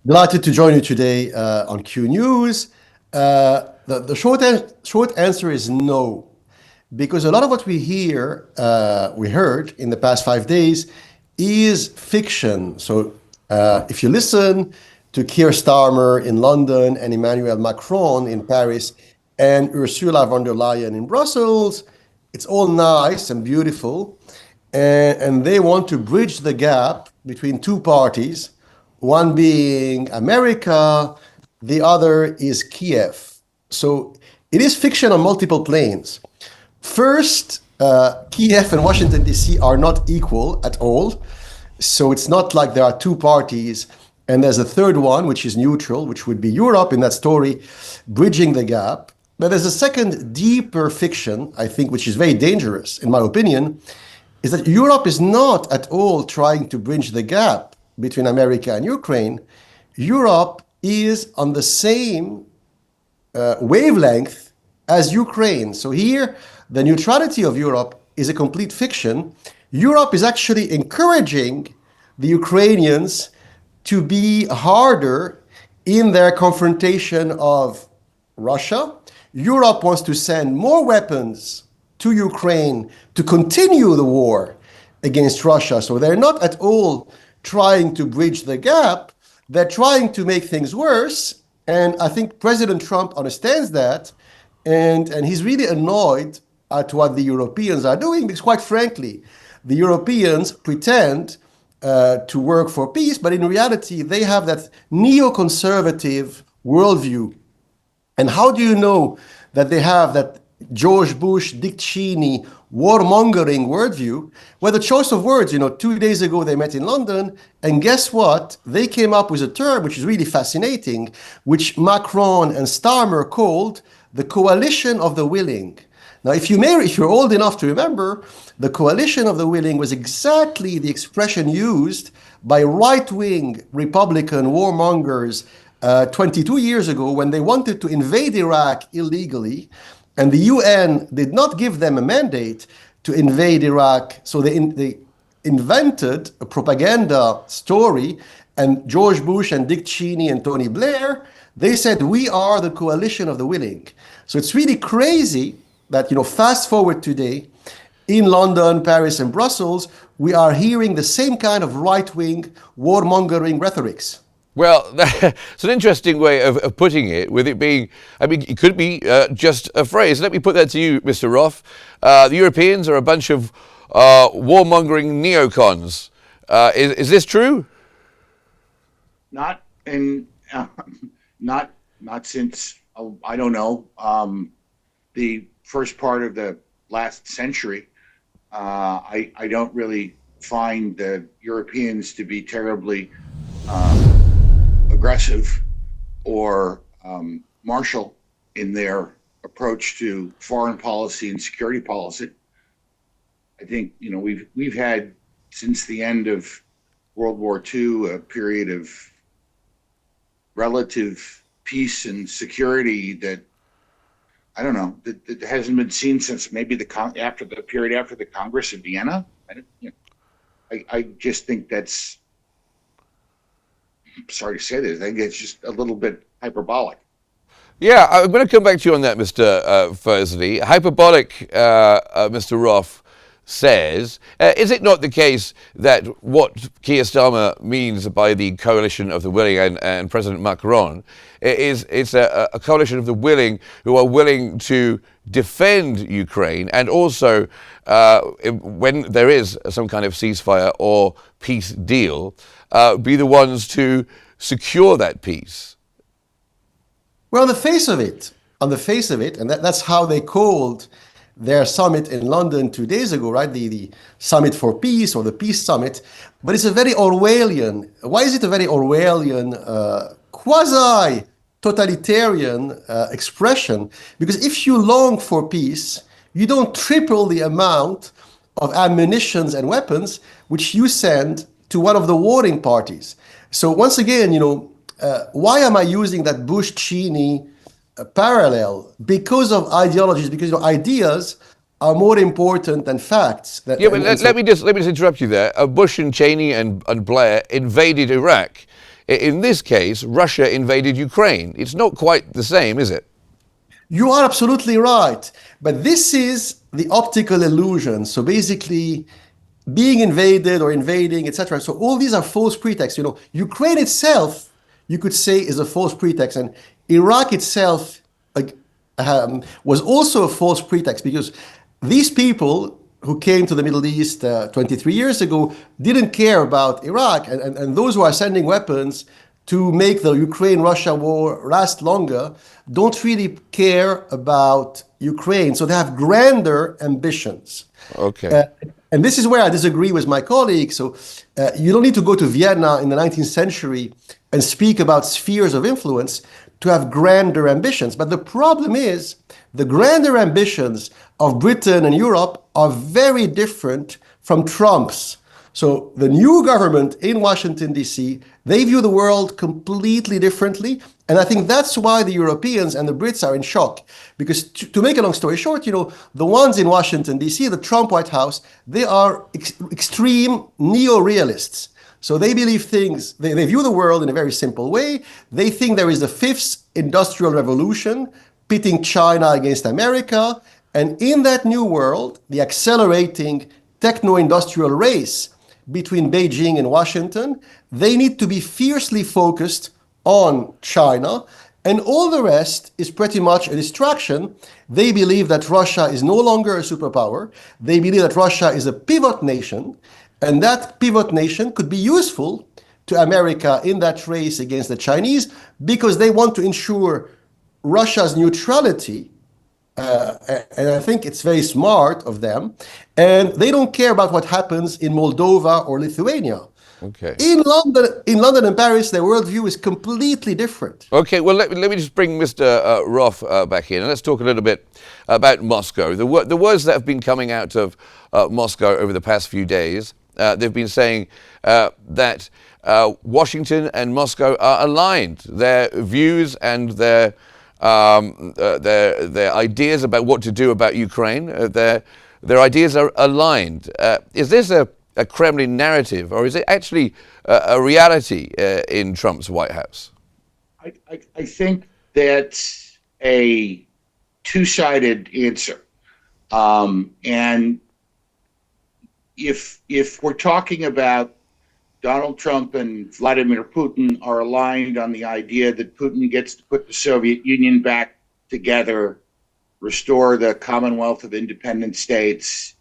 Delighted to join you today on Q News. The short answer is no, because a lot of what we heard in the past 5 days is fiction. So if you listen to Keir Starmer in London and Emmanuel Macron in Paris and Ursula von der Leyen in Brussels, it's all nice and beautiful, and they want to bridge the gap between two parties, one being America, the other is Kiev. So it is fiction on multiple planes. First, Kiev and Washington, D.C. are not equal at all. So it's not like there are two parties and there's a third one, which is neutral, which would be Europe in that story, bridging the gap. But there's a second, deeper fiction, I think, which is very dangerous, in my opinion, is that Europe is not at all trying to bridge the gap between America and Ukraine. Europe is on the same wavelength as Ukraine. So here, the neutrality of Europe is a complete fiction. Europe is actually encouraging the Ukrainians to be harder in their confrontation of Russia. Europe wants to send more weapons to Ukraine to continue the war against Russia. So they're not at all trying to bridge the gap. They're trying to make things worse. And I think President Trump understands that. And he's really annoyed at what the Europeans are doing, because quite frankly, the Europeans pretend to work for peace, but in reality, they have that neoconservative worldview. And how do you know that they have that George Bush, Dick Cheney, warmongering worldview? Well, the choice of words, 2 days ago they met in London, and guess what? They came up with a term which is really fascinating, which Macron and Starmer called the coalition of the willing. Now, if you're old enough to remember, the coalition of the willing was exactly the expression used by right-wing Republican warmongers 22 years ago when they wanted to invade Iraq illegally, and the UN did not give them a mandate to invade Iraq. So they invented a propaganda story, and George Bush and Dick Cheney and Tony Blair, they said, we are the coalition of the willing. So it's really crazy that, fast forward today, in London, Paris, and Brussels, we are hearing the same kind of right-wing warmongering rhetorics. Well, it's an interesting way of putting it, with it being, it could be just a phrase. Let me put that to you, Mr. Roth. The Europeans are a bunch of warmongering neocons. Is this true? Not since, I don't know, the first part of the last century. I don't really find the Europeans to be terribly aggressive or martial in their approach to foreign policy and security policy. I think we've had, since the end of World War II, a period of relative peace and security that I don't know that hasn't been seen since maybe after the period after the Congress in Vienna. I just think that's, sorry to say this, I think it's just a little bit hyperbolic. Yeah, I'm going to come back to you on that, Mr. Fursley. Hyperbolic, Mr. Roth says, is it not the case that what Keir Starmer means by the coalition of the willing and President Macron is it's a coalition of the willing who are willing to defend Ukraine, and also when there is some kind of ceasefire or peace deal, be the ones to secure that peace? Well, on the face of it, and that's how they called their summit in London 2 days ago, right? The Summit for Peace, or the Peace Summit. But it's a very Orwellian. Why is it a very Orwellian, quasi-totalitarian expression? Because if you long for peace, you don't triple the amount of ammunitions and weapons which you send to one of the warring parties. So once again, why am I using that Bush-Cheney parallel? Because of ideologies, because ideas are more important than facts. Let me just interrupt you there. Bush and Cheney and Blair invaded Iraq In this case, Russia invaded Ukraine. It's not quite the same, is it? You are absolutely right. But this is the optical illusion. So basically, being invaded or invading, etc. So all these are false pretexts. Ukraine itself, you could say, is a false pretext, and Iraq itself was also a false pretext because these people who came to the Middle East 23 years ago didn't care about Iraq, and those who are sending weapons to make the Ukraine-Russia war last longer don't really care about Ukraine. So they have grander ambitions. Okay. Uh, and this is where I disagree with my colleague. So you don't need to go to Vienna in the 19th century and speak about spheres of influence to have grander ambitions. But the problem is the grander ambitions of Britain and Europe are very different from Trump's. So the new government in Washington, D.C., they view the world completely differently. And I think that's why the Europeans and the Brits are in shock. Because to make a long story short, the ones in Washington, D.C., the Trump White House, they are extreme neo-realists. So they believe things, they view the world in a very simple way. They think there is a fifth industrial revolution pitting China against America. And in that new world, the accelerating techno-industrial race between Beijing and Washington, they need to be fiercely focused on China, and all the rest is pretty much a distraction. They believe that Russia is no longer a superpower. They believe that Russia is a pivot nation, and that pivot nation could be useful to America in that race against the Chinese because they want to ensure Russia's neutrality. And I think it's very smart of them. And they don't care about what happens in Moldova or Lithuania. Okay. In London and Paris, their worldview is completely different. Okay, well, let me just bring Mr. Roth back in, and let's talk a little bit about Moscow. The words that have been coming out of Moscow over the past few days, they've been saying that Washington and Moscow are aligned. Their views and their ideas about what to do about Ukraine, their ideas are aligned. Is this a Kremlin narrative, or is it actually a reality in Trump's White House? I think that's a two-sided answer. And if we're talking about Donald Trump and Vladimir Putin are aligned on the idea that Putin gets to put the Soviet Union back together, restore the Commonwealth of Independent States,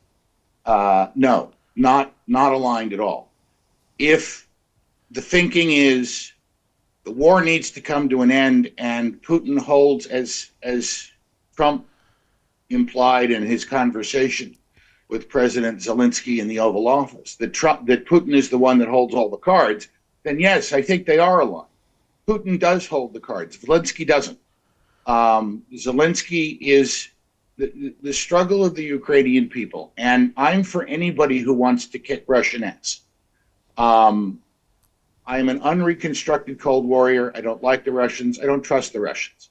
no, not aligned at all. If the thinking is the war needs to come to an end and Putin holds, as Trump implied in his conversation with President Zelensky in the Oval Office, that Putin is the one that holds all the cards, then yes, I think they are aligned. Putin does hold the cards. Zelensky doesn't. Zelensky is the struggle of the Ukrainian people, and I'm for anybody who wants to kick Russian ass. I am an unreconstructed Cold Warrior. I don't like the Russians. I don't trust the Russians.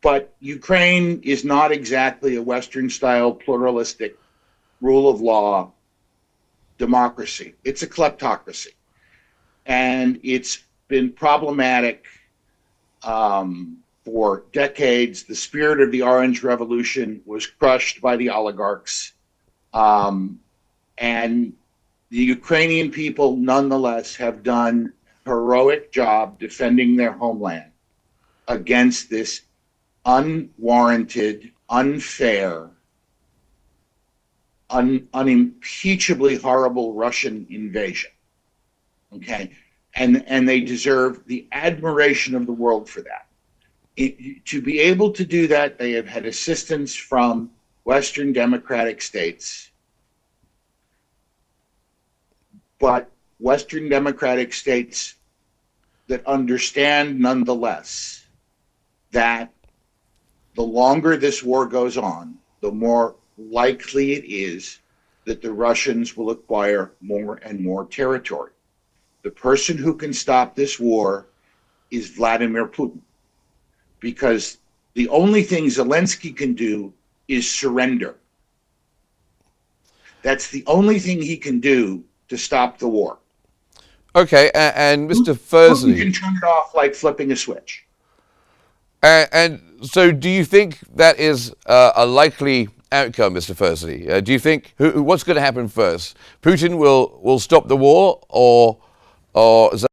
But Ukraine is not exactly a Western-style pluralistic rule of law democracy. It's a kleptocracy. And it's been problematic for decades. The spirit of the Orange Revolution was crushed by the oligarchs. And the Ukrainian people, nonetheless, have done a heroic job defending their homeland against this unwarranted, unfair, unimpeachably horrible Russian invasion. Okay, and they deserve the admiration of the world for that. To be able to do that, they have had assistance from Western democratic states, but Western democratic states that understand nonetheless that the longer this war goes on, the more likely it is that the Russians will acquire more and more territory. The person who can stop this war is Vladimir Putin, because the only thing Zelensky can do is surrender. That's the only thing he can do to stop the war. Okay, and Mr. Putin Fursley, can turn it off like flipping a switch. and so do you think that is a likely outcome, Mr. Fursley? Do you think what's going to happen first? Putin will stop the war, or is that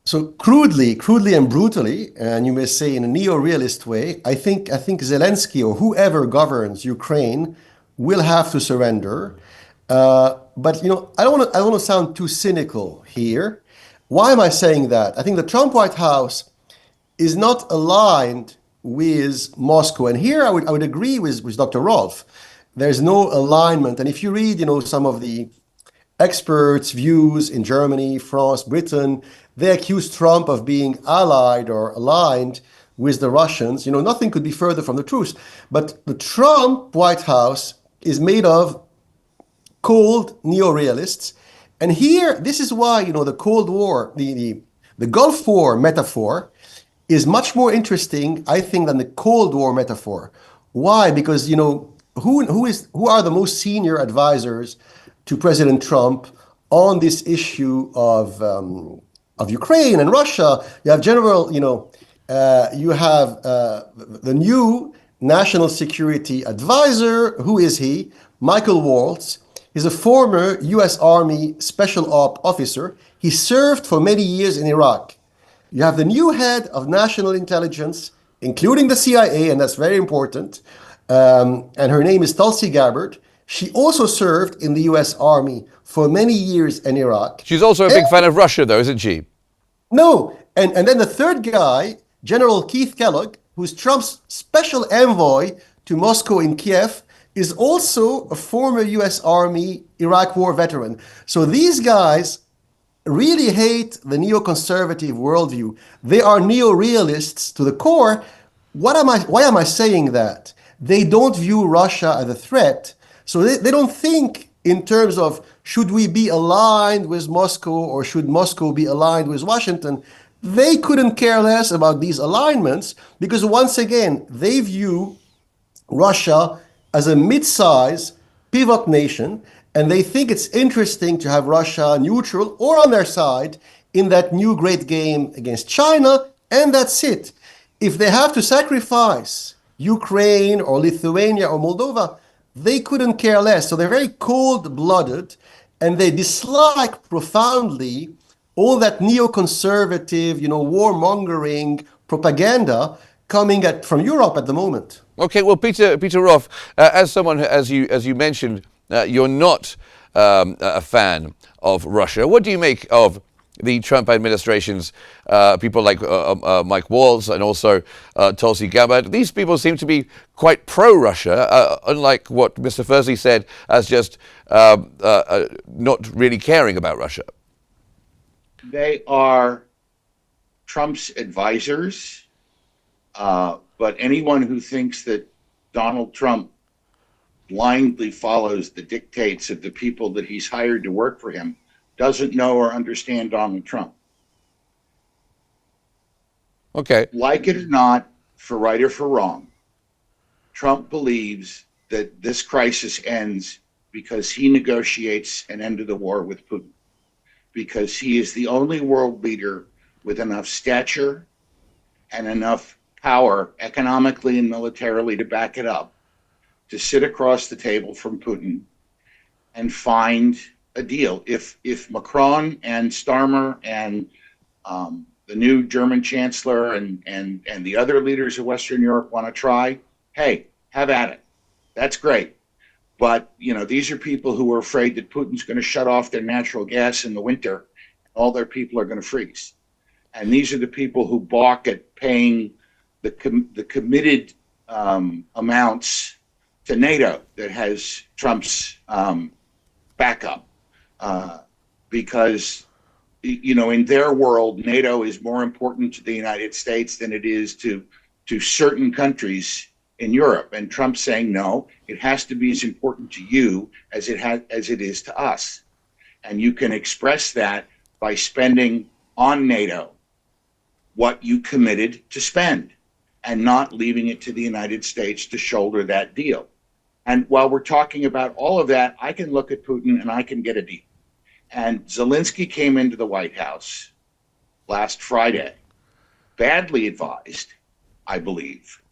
So crudely and brutally, and you may say in a neo-realist way, I think Zelensky or whoever governs Ukraine will have to surrender. But I don't want to sound too cynical here. Why am I saying that? I think the Trump White House is not aligned with Moscow, and here I would agree with Dr. Rolf. There's no alignment, and if you read some of the experts' views in Germany, France, Britain, they accuse Trump of being allied or aligned with the Russians. Nothing could be further from the truth. But the Trump White House is made of cold neo-realists. And here, this is why, the Cold War, the Gulf War metaphor is much more interesting, I think, than the Cold War metaphor. Why? Because, who are the most senior advisors to President Trump on this issue of Ukraine and Russia? You have you have the new national security advisor. Who is he? Michael Waltz. He's a former U.S. Army Special Op officer. He served for many years in Iraq. You have the new head of national intelligence, including the CIA, and that's very important. And her name is Tulsi Gabbard. She also served in the U.S. Army for many years in Iraq. she's also a big fan of Russia, though, isn't she? No, and then the third guy, General Keith Kellogg, who's Trump's special envoy to Moscow in Kiev, is also a former U.S. Army Iraq War veteran. So these guys really hate the neoconservative worldview. They are neo-realists to the core. Why am I saying that? They don't view Russia as a threat. So they don't think in terms of should we be aligned with Moscow or should Moscow be aligned with Washington. They couldn't care less about these alignments because once again, they view Russia as a mid-size pivot nation, and they think it's interesting to have Russia neutral or on their side in that new great game against China, and that's it. If they have to sacrifice Ukraine or Lithuania or Moldova, they couldn't care less. So they're very cold-blooded, and they dislike profoundly all that neoconservative, warmongering propaganda coming from Europe at the moment. Okay, well, Peter Roth, as someone as you mentioned, you're not a fan of Russia. What do you make of the Trump administration's people like Mike Waltz and also Tulsi Gabbard? These people seem to be quite pro-Russia, unlike what Mr. Fursley said as just not really caring about Russia. They are Trump's advisors, but anyone who thinks that Donald Trump blindly follows the dictates of the people that he's hired to work for him doesn't know or understand Donald Trump. Okay. Like it or not, for right or for wrong, Trump believes that this crisis ends because he negotiates an end to the war with Putin, because he is the only world leader with enough stature and enough power economically and militarily to back it up, to sit across the table from Putin and find a deal. If Macron and Starmer and the new German chancellor and the other leaders of Western Europe want to try, hey, have at it. That's great. But, these are people who are afraid that Putin's going to shut off their natural gas in the winter and all their people are going to freeze. And these are the people who balk at paying the committed amounts to NATO that has Trump's backup. Because, in their world, NATO is more important to the United States than it is to certain countries in Europe. And Trump's saying, no, it has to be as important to you as it is to us. And you can express that by spending on NATO what you committed to spend and not leaving it to the United States to shoulder that deal. And while we're talking about all of that, I can look at Putin and I can get a deal. And Zelensky came into the White House last Friday, badly advised, I believe,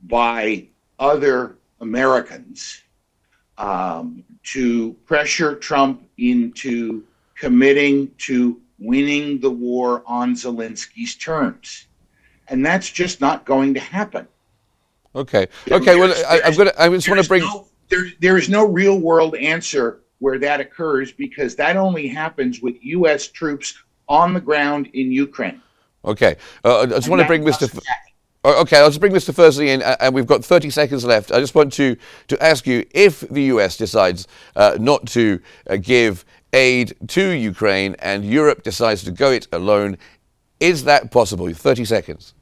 by other Americans to pressure Trump into committing to winning the war on Zelensky's terms. And that's just not going to happen. Okay. Okay. Well, I just want to bring. There is no real world answer where that occurs, because that only happens with U.S. troops on the ground in Ukraine. Okay. I just want to bring Mr. Okay, I'll just bring Mr. Fursley in, and we've got 30 seconds left. I just want to ask you, if the US decides not to give aid to Ukraine and Europe decides to go it alone, is that possible? 30 seconds.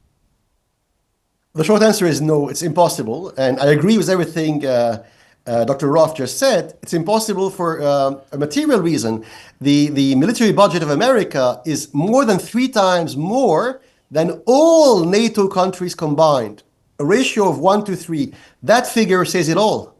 The short answer is no, it's impossible. And I agree with everything Dr. Roth just said. It's impossible for a material reason. The military budget of America is more than 3 times more than all NATO countries combined. A ratio of 1 to 3. That figure says it all.